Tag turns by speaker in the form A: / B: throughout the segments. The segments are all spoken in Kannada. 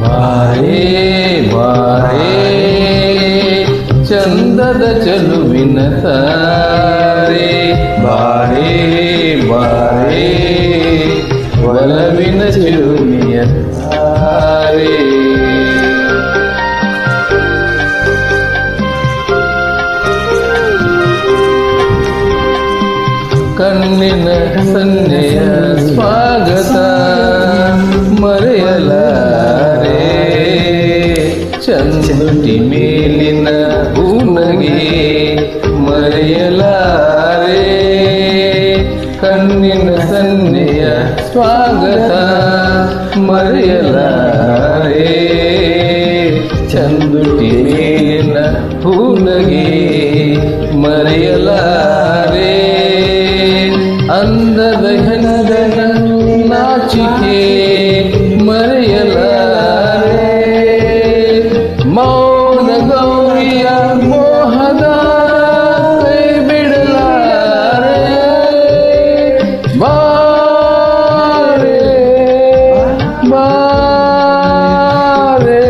A: ಬಾರೇ ಬಾರೇ ಚಂದದ ಚೆಲುವಿನ ತಾರೆ, ಬಾರೇ ಬಾರೇ ಒಲವಿನ ಚಿಲುಮೆಯ ತಾರೆ. ಕಣ್ಣಿನ ಸನ್ನೆಯ ಸ್ವಾಗತ ಮರೆಯಲಾರೆ, ಚಂದುಟಿ ಮೇಲಿನ ಹೂನಗೆ ಮರೆಯಲಾರೆ. ಕಣ್ಣಿನ ಸನ್ನೆಯ ಸ್ವಾಗತ ಮರೆಯಲಾರೆ, ಚಂದುಟಿ ಮೇಲಿನ ಹೂನಗೆ ಮರೆಯಲಾರೆ. ಅಂದದ ಹೆಣದನ ನಾಚಿಕೆ ಮರೆಯಲಾರೆ, ಮೌನ ಗೌರಿಯ ಮೋಹದ ಕೈ ಬಿಡಲಾರೆ. ಬಾರೆ ಬಾರೆ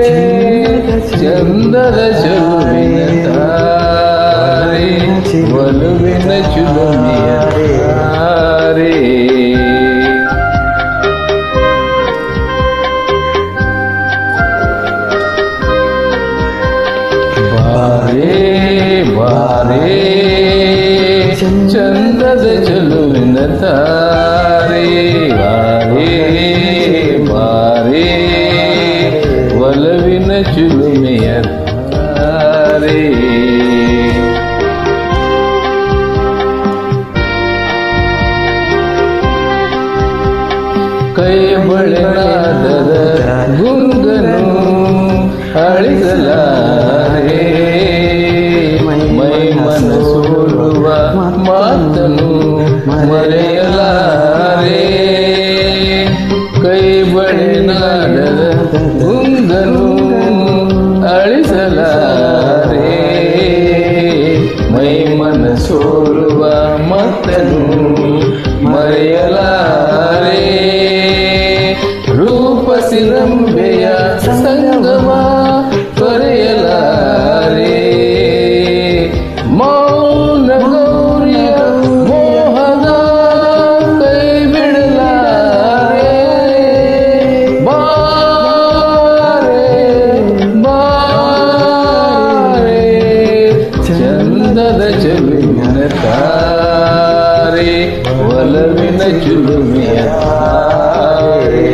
A: ಚಂದದ ಚೆಲುವಿನ ತಾರೆ, ಒಲುವಿನ ಚಿಲುಮೆಯ ತಾರೆ. ಬಾರೇ ಬಾರೇ ಚಂದದ ಚೆಲುವಿನ ತಾರೆ, ಬಾರೇ ಬಾರೇ ಒಲವಿನ ಚಿಲುಮೆಯ ತಾರೆ. ಕೈ ಬಳೆನಾದದ ಗುಂಗನು ಅಳಿಸಲಾರೆ, ಮೈ ಮನಸೋಲುವ ಮಾತನು ಮರೆಯಲಾರೆ. ಕೈ ಬಳೆನಾದದ ಗುಂಗನು ಅಳಿಸಲಾರೆ, ಮೈ ಮನಸೋಲುವ ಮಾತನು ಮರೆಯಲಾರೆ. ರೂಪಸಿ ರಂಬೆಯ ಸಂಗಮ ತೊರೆಯಲಾರೆ, ಮೌನ ಗೌರಿಯ ಮೋಹದ ಕೈ ಬಿಡಲಾರೆ. ಬಾರೆ ಬಾರೆ ಚಂದದ ಚೆಲುವಿನ ತಾರೆ, ಒಲವಿನ ಚಿಲುಮೆಯ ತಾರೆ.